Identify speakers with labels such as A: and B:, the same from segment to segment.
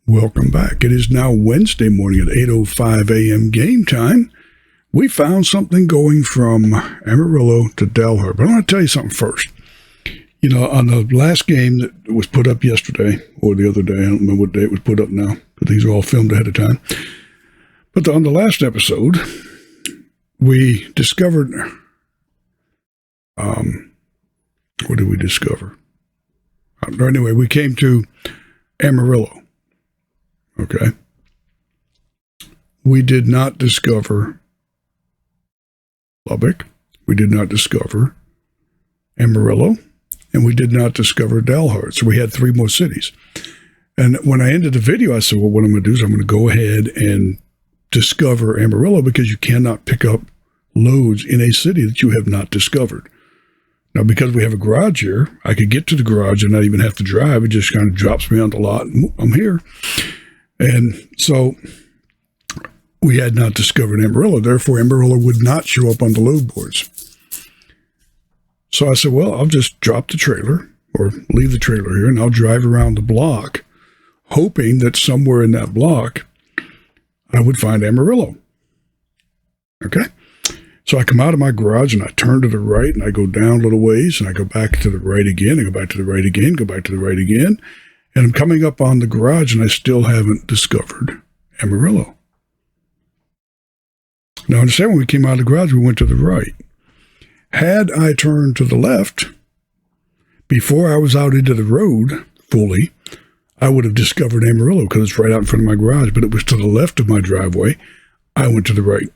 A: Welcome back. It is now Wednesday morning at 8:05 a.m. game time. We found something going from Amarillo to Dalhart. But I want to tell you something first. You know, on the last game that was put up yesterday, or the other day, I don't remember what day it was put up now, but these are all filmed ahead of time. But on the last episode, we discovered, what did we discover? Anyway, we came to Amarillo. Okay. We did not discover Lubbock. We did not discover Amarillo. And we did not discover Dalhart. So we had 3 more cities. And when I ended the video, I said, well, what I'm going to do is I'm going to go ahead and discover Amarillo, because you cannot pick up loads in a city that you have not discovered. Now, because we have a garage here, I could get to the garage and not even have to drive. It just kind of drops me on the lot and I'm here. And so we had not discovered Amarillo. Therefore, Amarillo would not show up on the load boards. So I said, well, I'll just drop the trailer or leave the trailer here and I'll drive around the block, hoping that somewhere in that block I would find Amarillo. Okay. So I come out of my garage and I turn to the right and I go down a little ways and I go back to the right again. I go back to the right again, go back to the right again. And I'm coming up on the garage and I still haven't discovered Amarillo. Now, understand, when we came out of the garage, we went to the right. Had I turned to the left before I was out into the road fully, I would have discovered Amarillo because it's right out in front of my garage, but it was to the left of my driveway. I went to the right.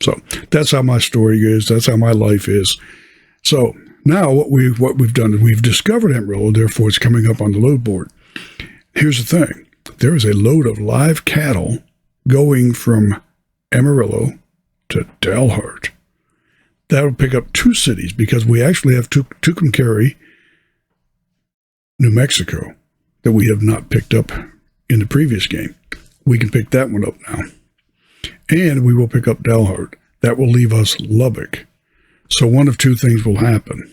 A: So that's how my story is. That's how my life is. So now what we've done is we've discovered Amarillo, therefore it's coming up on the load board. Here's the thing. There is a load of live cattle going from Amarillo to Dalhart. That'll pick up 2 cities because we actually have Tucumcari, New Mexico, that we have not picked up in the previous game. We can pick that one up now. And we will pick up Dalhart. That will leave us Lubbock. So one of 2 things will happen.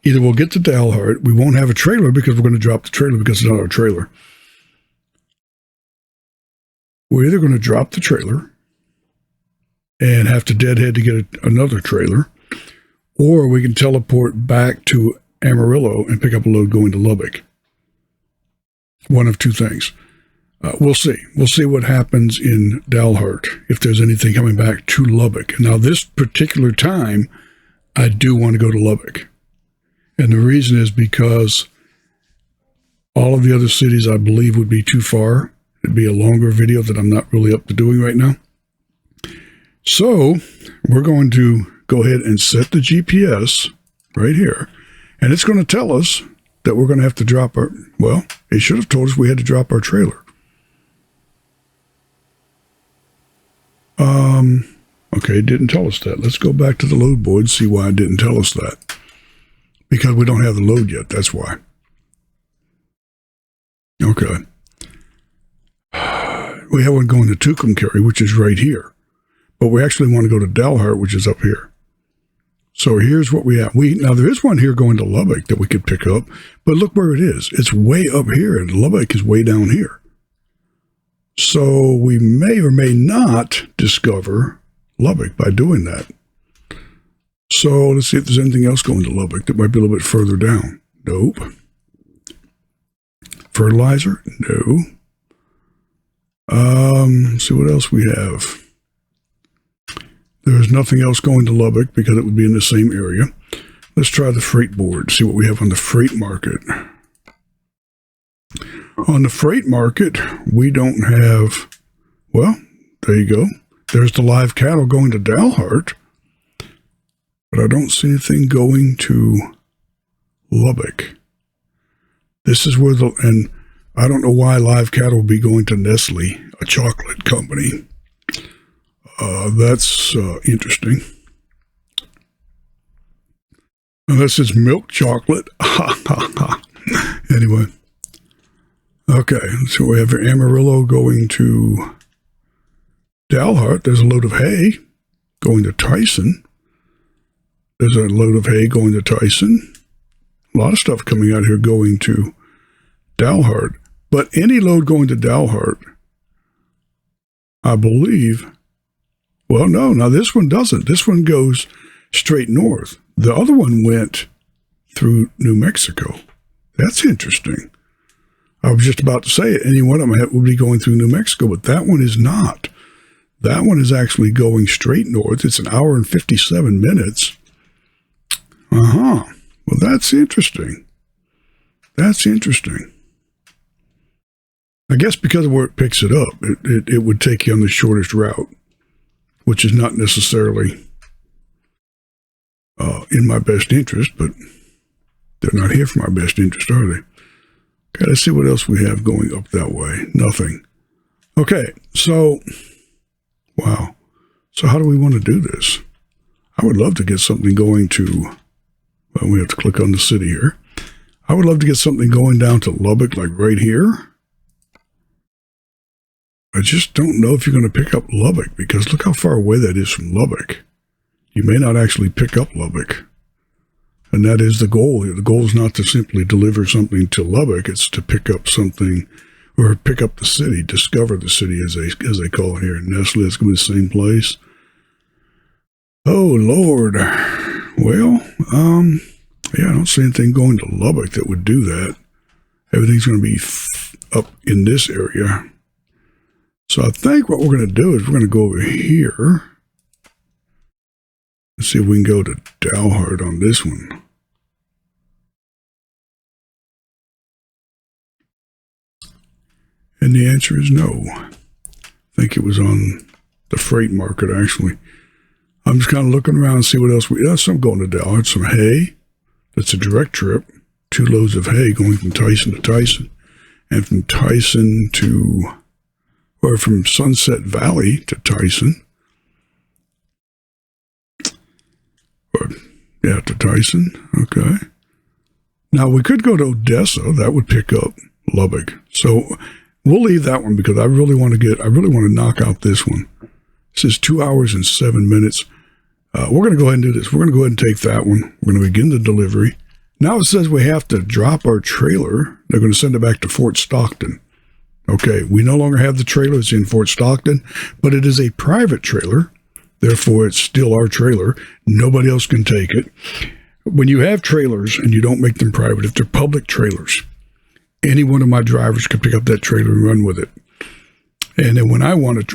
A: Either we'll get to Dalhart, we won't have a trailer because we're going to drop the trailer because it's not our trailer. We're either going to drop the trailer and have to deadhead to get another trailer, or we can teleport back to Amarillo and pick up a load going to Lubbock. One of 2 things. We'll see. We'll see what happens in Dalhart, if there's anything coming back to Lubbock. Now, this particular time, I do want to go to Lubbock. And the reason is because all of the other cities, I believe, would be too far. It'd be a longer video that I'm not really up to doing right now. So we're going to go ahead and set the GPS right here. And it's going to tell us that we're going to have to drop our, well, it should have told us we had to drop our trailer. Okay, it didn't tell us that. Let's go back to the load board and see why it didn't tell us that. Because we don't have the load yet, that's why. Okay. We have one going to Tucumcari, which is right here. But we actually want to go to Dalhart, which is up here. So here's what we have. Now, there is one here going to Lubbock that we could pick up, but look where it is. It's way up here, and Lubbock is way down here. So we may or may not discover Lubbock by doing that. So let's see if there's anything else going to Lubbock that might be a little bit further down. Nope. Fertilizer? No. Let's see what else we have. There's nothing else going to Lubbock because it would be in the same area. Let's try the freight board, see what we have on the freight market. On the freight market, we don't have, well, there you go. There's the live cattle going to Dalhart, but I don't see anything going to Lubbock. This is where and I don't know why live cattle will be going to Nestle, a chocolate company. That's interesting. Unless it's milk chocolate. Anyway. Okay, so we have Amarillo going to Dalhart. There's a load of hay going to Tyson. There's a load of hay going to Tyson. A lot of stuff coming out here going to Dalhart. But any load going to Dalhart, I believe, well, no, now this one doesn't. This one goes straight north. The other one went through New Mexico. That's interesting. I was just about to say it. Any one of them would be going through New Mexico, but that one is not. That one is actually going straight north. It's an hour and 57 minutes. Well, that's interesting. That's interesting. I guess because of where it picks it up, it would take you on the shortest route, which is not necessarily in my best interest, but they're not here for my best interest, are they? Okay, let's see what else we have going up that way. Nothing. Okay, so, wow. So how do we want to do this? I would love to get something going to, well, we have to click on the city here. I would love to get something going down to Lubbock, like right here. I just don't know if you're going to pick up Lubbock, because look how far away that is from Lubbock. You may not actually pick up Lubbock. And that is the goal here. The goal is not to simply deliver something to Lubbock. It's to pick up something, or pick up the city, discover the city, as they call it here. Nestle, it's going to be the same place. Oh, Lord. Well, yeah, I don't see anything going to Lubbock that would do that. Everything's going to be up in this area. So I think what we're going to do is we're going to go over here. Let's see if we can go to Dalhart on this one. And the answer is no. I think it was on the freight market, actually. I'm just kind of looking around and see what else I'm going to Dalhart. Some hay. That's a direct trip. 2 loads of hay going from Tyson to Tyson. And from Tyson to, or from Sunset Valley to Tyson. Or, yeah, to Tyson. Okay. Now, we could go to Odessa. That would pick up Lubbock. So we'll leave that one because I really want to knock out this one. This is 2 hours and 7 minutes. We're going to go ahead and do this. We're going to go ahead and take that one. We're going to begin the delivery. Now it says we have to drop our trailer. They're going to send it back to Fort Stockton. Okay, we no longer have the trailer. It's in Fort Stockton, but it is a private trailer. Therefore, it's still our trailer. Nobody else can take it. When you have trailers and you don't make them private, if they're public trailers, any one of my drivers could pick up that trailer and run with it. And then when I want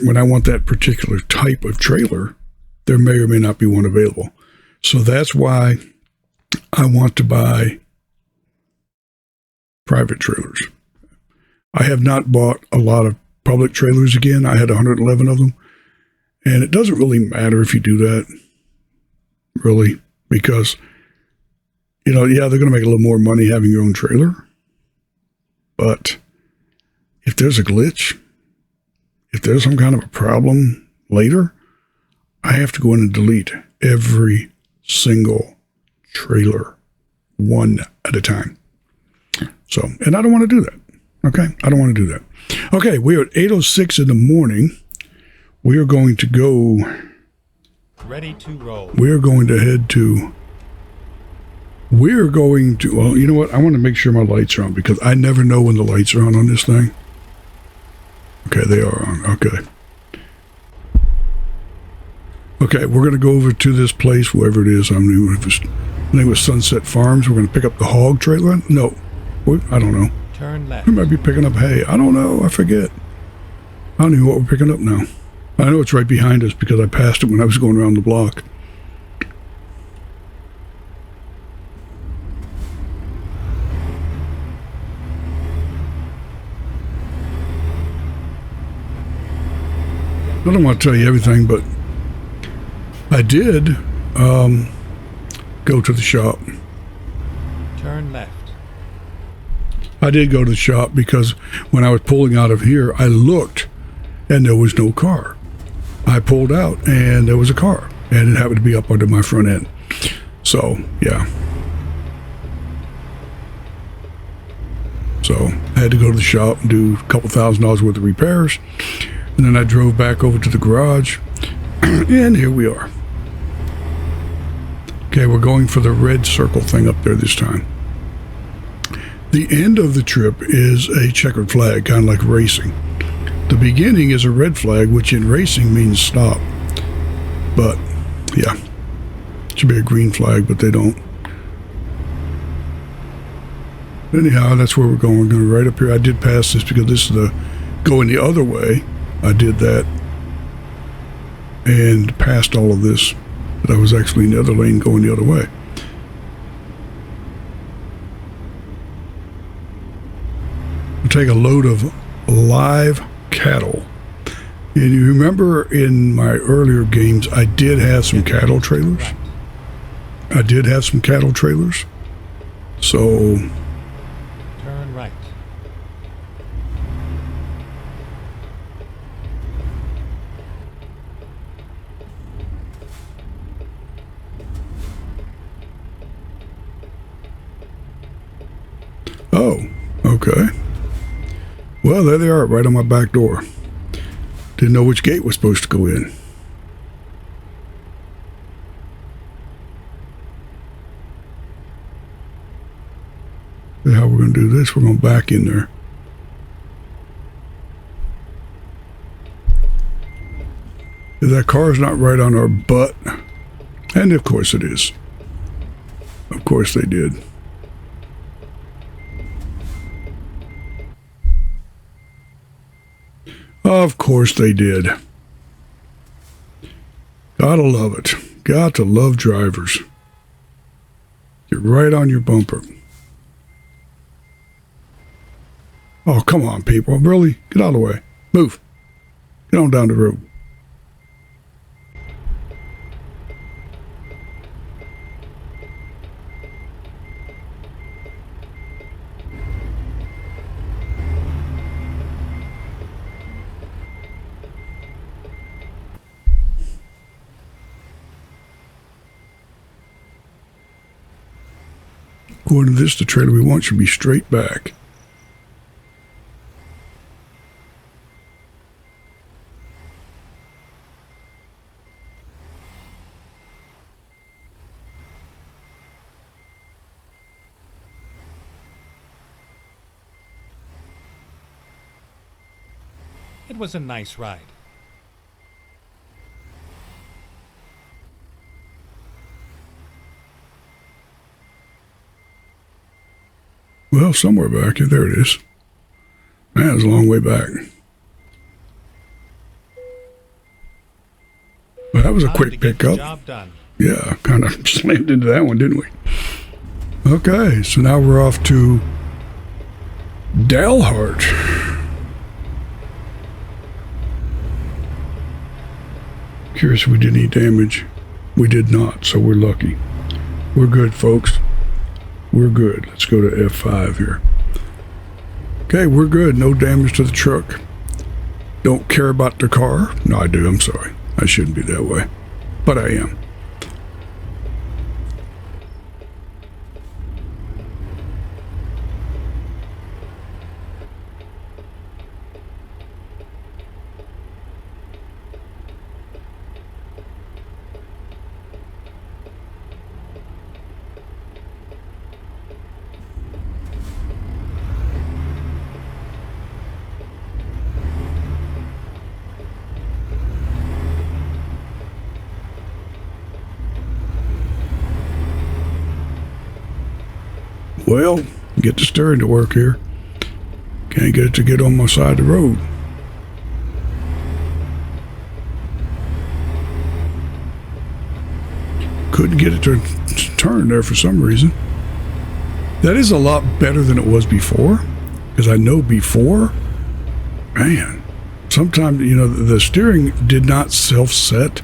A: that particular type of trailer, there may or may not be one available. So that's why I want to buy private trailers. I have not bought a lot of public trailers again. I had 111 of them. And it doesn't really matter if you do that, really, because, yeah, they're going to make a little more money having your own trailer. But if there's a glitch, if there's some kind of a problem later, I have to go in and delete every single trailer one at a time. So, and I don't want to do that. Okay, I don't want to do that. Okay, we are at 8:06 in the morning. We are going to go.
B: Ready to roll.
A: We're going to head to. We're going to. Well, you know what? I want to make sure my lights are on because I never know when the lights are on this thing. Okay, they are on. Okay. Okay, we're going to go over to this place, wherever it is. I think it was Sunset Farms. We're going to pick up the hog trailer. No, I don't know.
B: Turn left.
A: We might be picking up hay. I don't know. I forget. I don't know what we're picking up now. I know it's right behind us because I passed it when I was going around the block. I don't want to tell you everything, but I did go to the shop.
B: Turn left.
A: I did go to the shop because when I was pulling out of here, I looked and there was no car. I pulled out and there was a car and it happened to be up under my front end. So, yeah. So I had to go to the shop and do a couple $1,000s worth of repairs. And then I drove back over to the garage and here we are. Okay, we're going for the red circle thing up there this time. The end of the trip is a checkered flag, kind of like racing. The beginning is a red flag, which in racing means stop. But, yeah, it should be a green flag, but they don't. Anyhow, that's where we're going. We're going right up here. I did pass this because this is the going the other way. I did that and passed all of this, but I was actually in the other lane going the other way. We'll take a load of live cattle. And you remember in my earlier games, I did have some cattle trailers. I did have some cattle trailers. So
B: Turn right.
A: oh, okay. Well, there they are, right on my back door. Didn't know which gate was supposed to go in. And how we're going to do this, we're going to back in there. If that car's not right on our butt, and of course it is. Of course they did. Of course they did. Gotta love it. Got to love drivers. Get right on your bumper. Oh, come on, people. Really? Get out of the way. Move. Get on down the road. According to this, the trailer we want should be straight back.
B: It was a nice ride.
A: Well, somewhere back here. There it is. Man, it's a long way back. Well, that was a quick pickup.
B: Job done.
A: Yeah, kind of slammed into that one, didn't we? Okay, so now we're off to Dalhart. Curious if we did any damage. We did not, so we're lucky. We're good, folks. We're good. Let's go to F5 here. Okay, we're good. No damage to the truck. Don't care about the car. No, I do. I'm sorry. I shouldn't be that way. But I am. Well, get the steering to work here. Can't get it to get on my side of the road. Couldn't get it to turn there for some reason. That is a lot better than it was before. Because I know before, man, sometimes, you know, the steering did not self-set.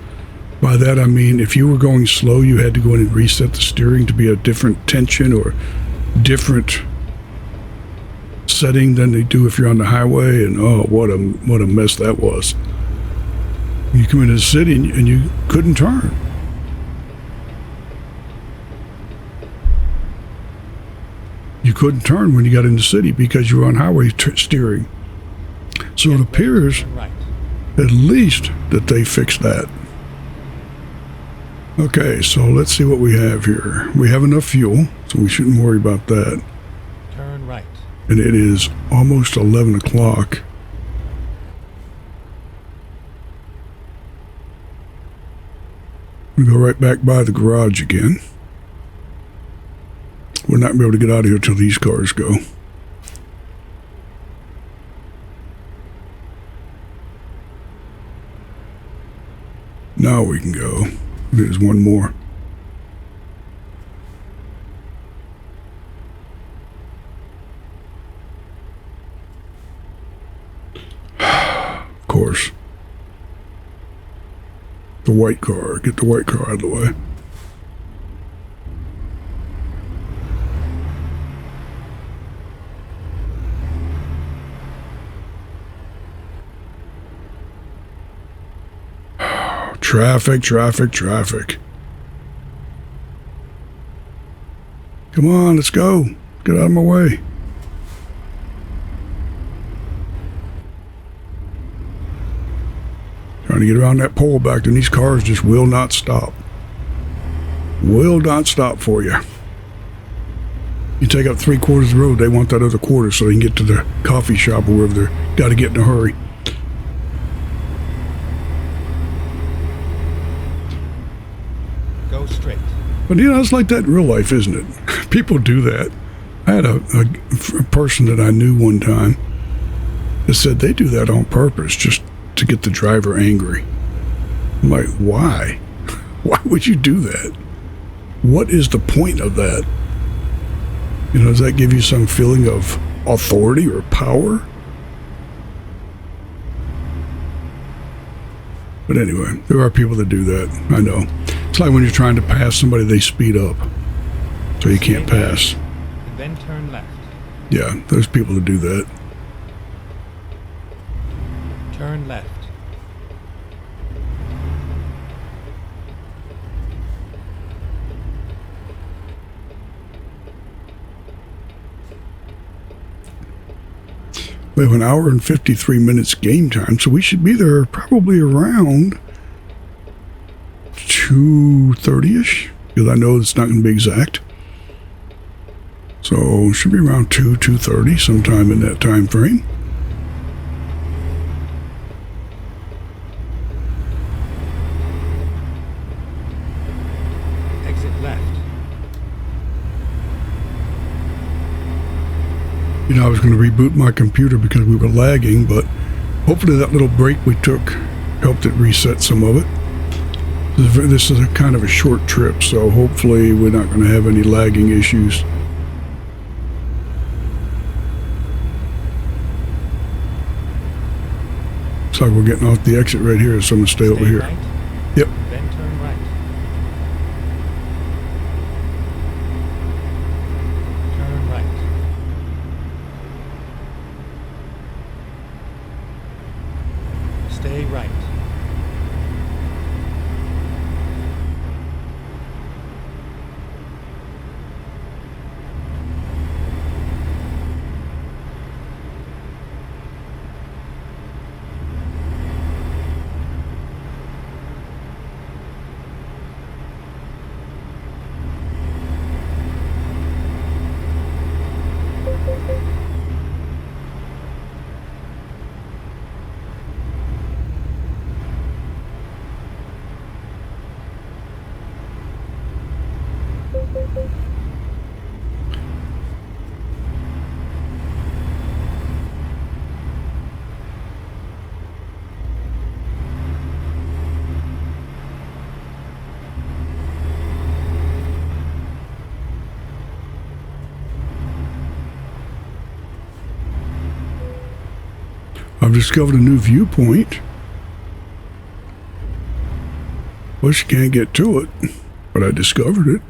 A: By that I mean, if you were going slow, you had to go in and reset the steering to be a different tension or different setting than they do if you're on the highway. And oh, what a mess that was. You come into the city and you couldn't turn. You couldn't turn when you got in the city because you were on highway steering. So it appears at least that they fixed that. Okay, so let's see what we have here. We have enough fuel, so we shouldn't worry about that.
B: Turn right.
A: and it is almost 11 o'clock. We go right back by the garage again. We're not going to be able to get out of here till these cars go. Now we can go. There's one more. Of course. The white car. Get the white car out of the way. Traffic, traffic, traffic. Come on, let's go. Get out of my way. Trying to get around that pole back there, and these cars just will not stop. Will not stop for you. You take up 3/4 of the road, they want that other quarter so they can get to the coffee shop or wherever they're got to get in a hurry.
B: Go straight.
A: But you know, it's like that in real life, isn't it? People do that. I had a person that I knew one time that said they do that on purpose just to get the driver angry. I'm like, why? Why would you do that? What is the point of that? You know, does that give you some feeling of authority or power? But anyway, there are people that do that. I know. It's like when you're trying to pass somebody, they speed up so you can't pass.
B: And then turn left.
A: Yeah, there's people that do that.
B: Turn left.
A: We have an hour and 53 minutes game time, so we should be there probably around 2:30ish, because I know it's not going to be exact. So it should be around 2:30, sometime in that time frame.
B: Exit left.
A: You know, I was going to reboot my computer because we were lagging, but hopefully that little break we took helped it reset some of it. This is a kind of a short trip, so hopefully we're not going to have any lagging issues. Looks like we're getting off the exit right here, so I'm going to stay over here.
B: Right.
A: Yep.
B: Then turn right. Turn right. Stay right.
A: I've discovered a new viewpoint. Well, you can't get to it, but I discovered it.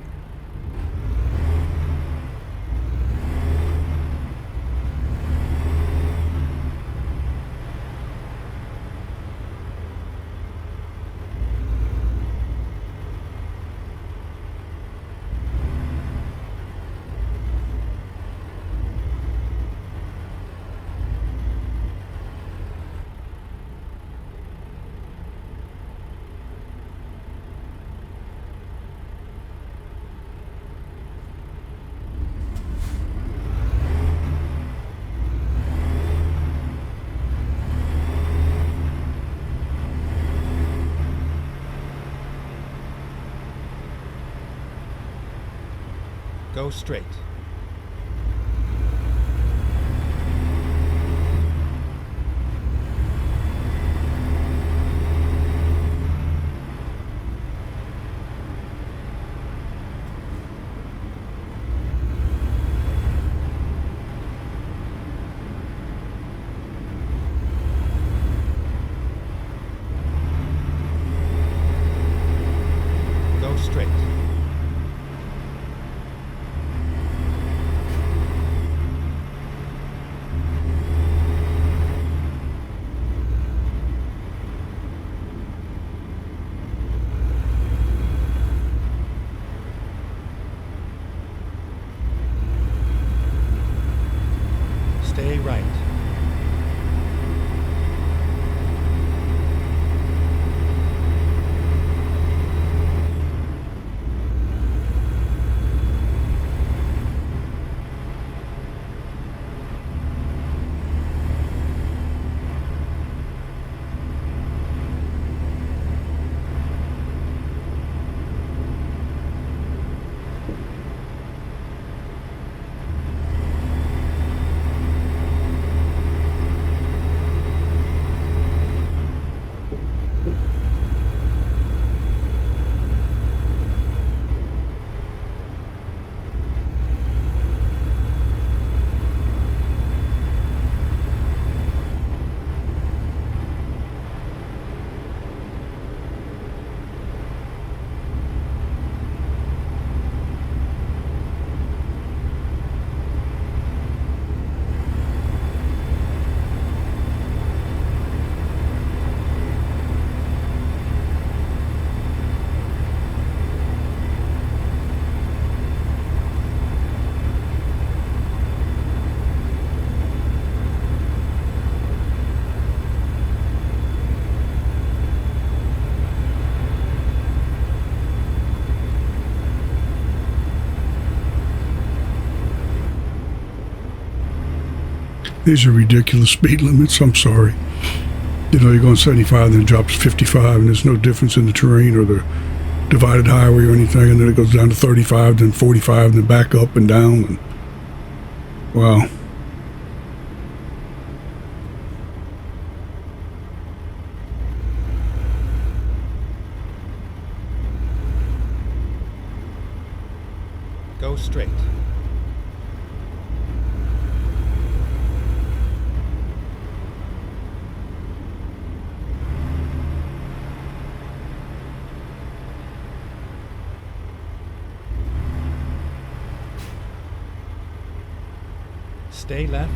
B: Go straight. Go straight. Stay right.
A: These are ridiculous speed limits. I'm sorry. You know, you're going 75 and then it drops to 55 and there's no difference in the terrain or the divided highway or anything, and then it goes down to 35, then 45, then back up and down. And wow.
B: Go straight. Stay left,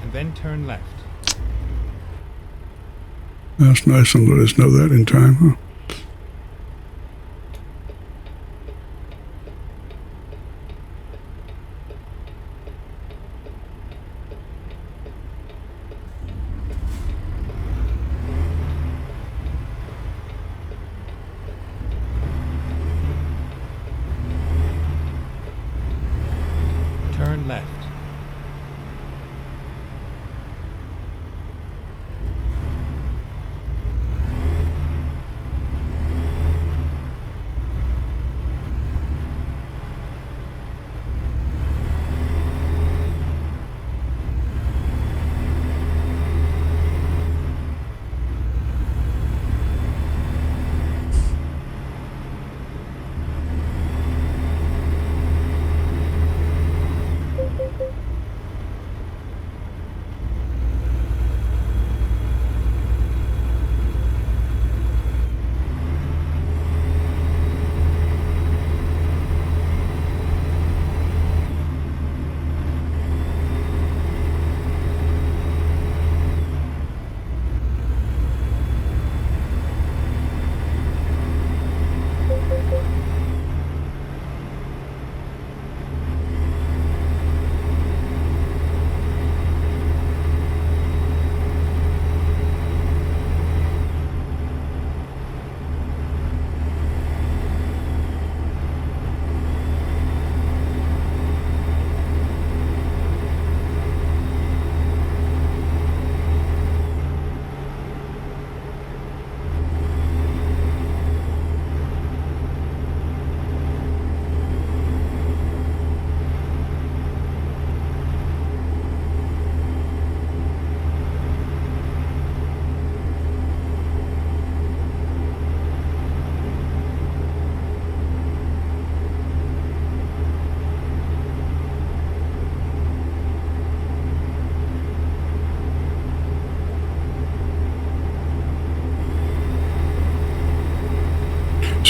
B: and then turn left.
A: That's nice and let us know that in time, huh?
B: Turn left.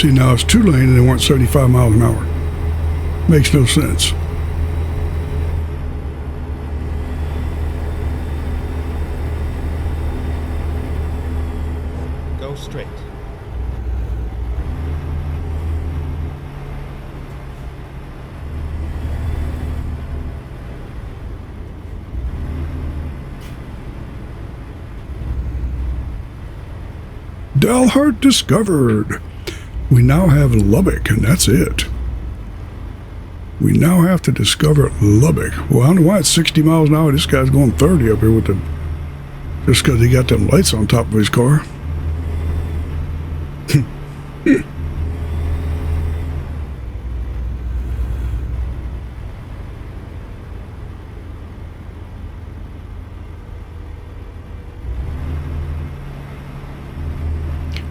A: See, now it's 2 lane and they weren't 75 miles an hour. Makes no sense.
B: Go straight.
A: Dalhart discovered. We now have Lubbock, and that's it. We now have to discover Lubbock. Well, I don't know why it's 60 miles an hour. This guy's going 30 up here with the... Just because he got them lights on top of his car.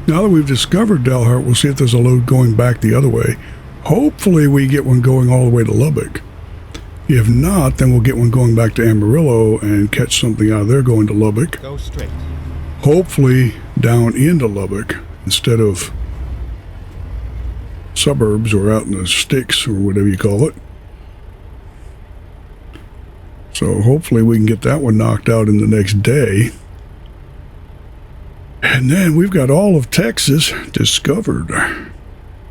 A: Now that we've discovered Dalhart, we'll see if there's a load going back the other way. Hopefully we get one going all the way to Lubbock. If not, then we'll get one going back to Amarillo and catch something out of there going to Lubbock.
B: Go straight.
A: Hopefully down into Lubbock instead of suburbs or out in the sticks or whatever you call it. So hopefully we can get that one knocked out in the next day. And then we've got all of Texas discovered.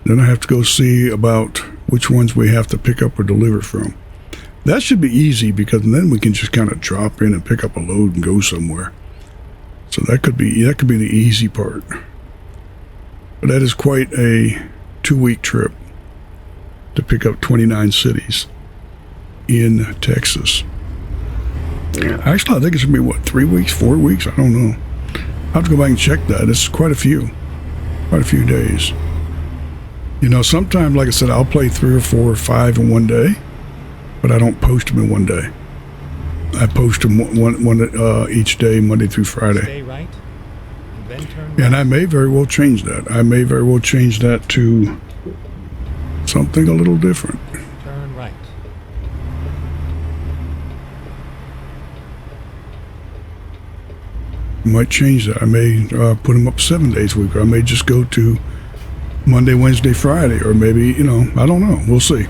A: Then I have to go see about which ones we have to pick up or deliver from. That should be easy because then we can just kind of drop in and pick up a load and go somewhere. So that could be the easy part. But that is quite a 2-week trip to pick up 29 cities in Texas. Actually, I think it's going to be, 3 weeks, 4 weeks? I don't know. I'll have to go back and check that. It's quite a few days. You know, sometimes, like I said, I'll play 3 or 4 or 5 in one day, but I don't post them in one day. I post them one each day, Monday through Friday.
B: Stay right, and then turn right.
A: And I may very well change that. I may very well change that to something a little different.
B: Turn right.
A: I might change that. I may put them up 7 days a week, or I may just go to Monday, Wednesday, Friday, or maybe, you know, I don't know. We'll see.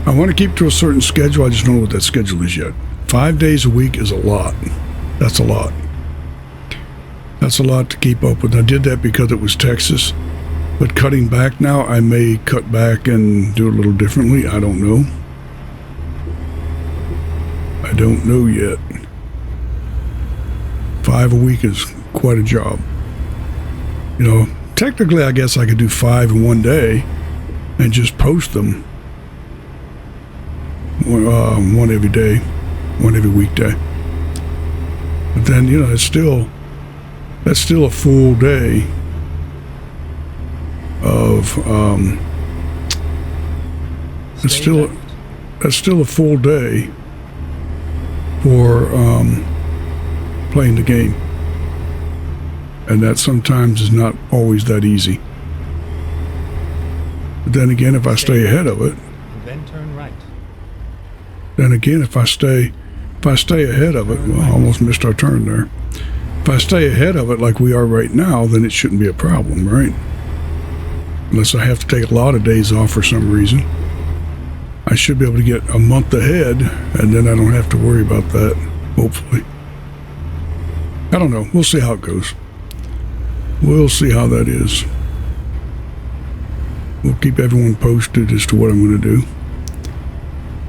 A: I want to keep to a certain schedule. I just don't know what that schedule is yet. 5 days a week is a lot. That's a lot. That's a lot to keep up with. I did that because it was Texas, but cutting back now, I may cut back and do it a little differently. I don't know. I don't know yet. 5 a week is quite a job. You know, technically, I guess I could do 5 in one day and just post them one every day, one every weekday. But then, you know, that's still a full day of that's still a full day for playing the game, and that sometimes is not always that easy. But then again, if I stay ahead of it,
B: And then turn right.
A: then again, if I stay ahead of it, well, I almost missed our turn there. If I stay ahead of it like we are right now, then it shouldn't be a problem, right? Unless I have to take a lot of days off for some reason. I should be able to get a month ahead, and then I don't have to worry about that, hopefully. I don't know. We'll see how it goes. We'll see how that is. We'll keep everyone posted as to what I'm going to do.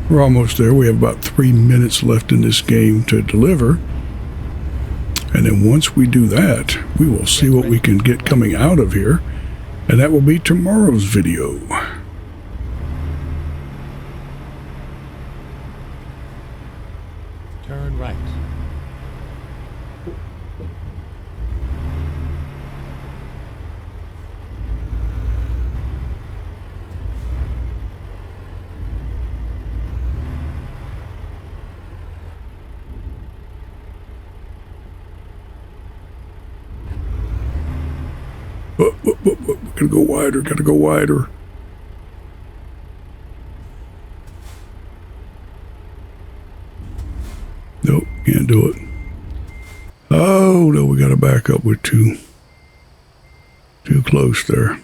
A: We're almost there. We have about 3 minutes left in this game to deliver. And then once we do that, we will see what we can get coming out of here. And that will be tomorrow's video.
B: Turn right.
A: Gotta go wider, gotta go wider. Nope, can't do it. Oh, no, we gotta back up. We're too close there.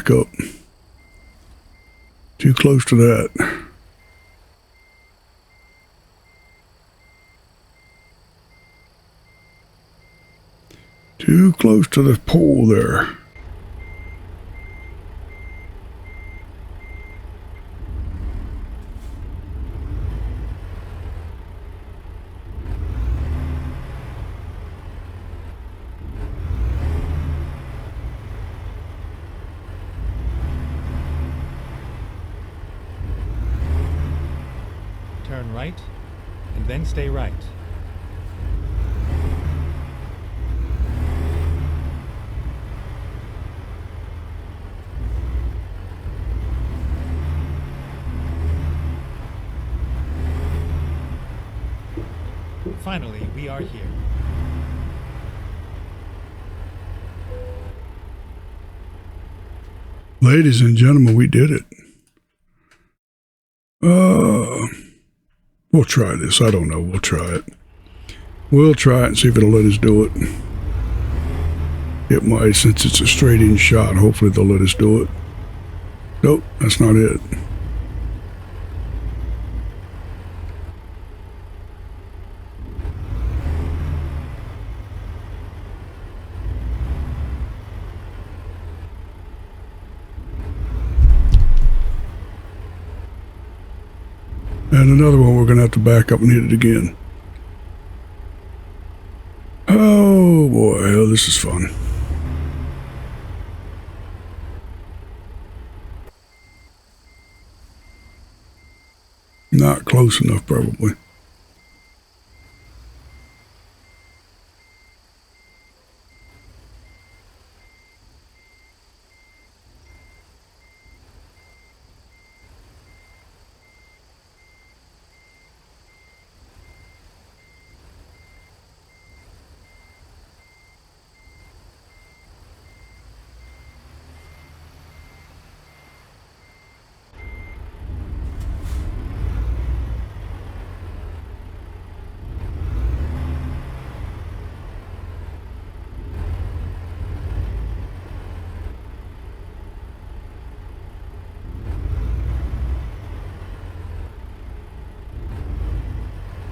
A: back up. Too close to that. Too close to the pole there.
B: Turn right, and then stay right. Finally, we are here.
A: Ladies and gentlemen, we did it. We'll try this. I don't know. We'll try it. We'll try it and see if it'll let us do it. It might, since it's a straight-in shot. Hopefully they'll let us do it. Nope, that's not it. And another one we're going to have to back up and hit it again. Oh boy, oh, this is fun. Not close enough, probably.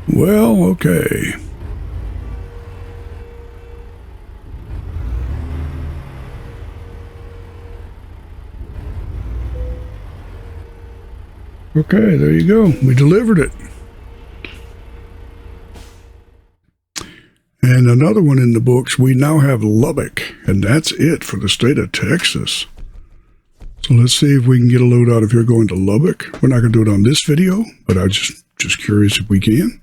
A: Well, okay. Okay, there you go. We delivered it. And another one in the books, we now have Lubbock, and that's it for the state of Texas. So let's see if we can get a load out of here going to Lubbock. We're not going to do it on this video, but I'm just curious if we can.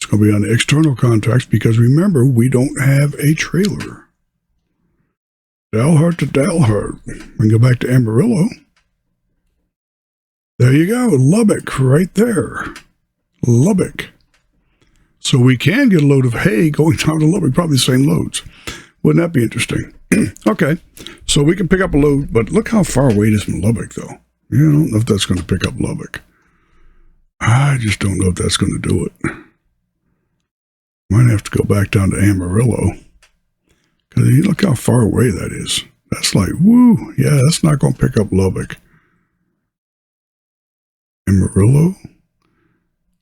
A: It's going to be on external contracts because remember, we don't have a trailer. Dalhart to Dalhart. We can go back to Amarillo. There you go, Lubbock right there. Lubbock. So we can get a load of hay going down to Lubbock, probably the same loads. Wouldn't that be interesting? Okay, so we can pick up a load, but look how far away it is from Lubbock, though. Yeah, I don't know if that's going to pick up Lubbock. I just don't know if that's going to do it. Might have to go back down to Amarillo. Because you look how far away that is. That's like, woo, yeah, that's not going to pick up Lubbock. Amarillo?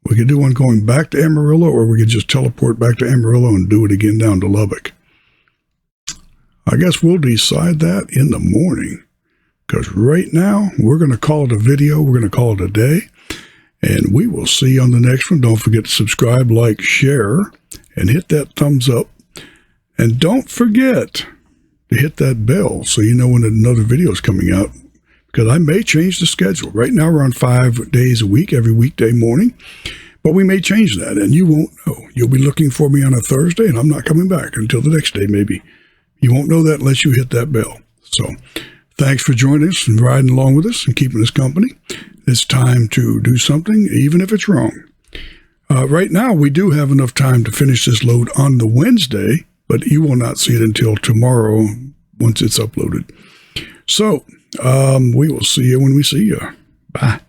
A: We could do one going back to Amarillo, or we could just teleport back to Amarillo and do it again down to Lubbock. I guess we'll decide that in the morning. Because right now, we're going to call it a video. We're going to call it a day. And we will see you on the next one. Don't forget to subscribe, like, share, and hit that thumbs up. And don't forget to hit that bell so you know when another video is coming out. Because I may change the schedule. Right now we're on 5 days a week, every weekday morning. But we may change that, and you won't know. You'll be looking for me on a Thursday, and I'm not coming back until the next day, maybe. You won't know that unless you hit that bell. So thanks for joining us and riding along with us and keeping us company. It's time to do something, even if it's wrong. Right now, we do have enough time to finish this load on the Wednesday, but you will not see it until tomorrow once it's uploaded. So we will see you when we see you. Bye.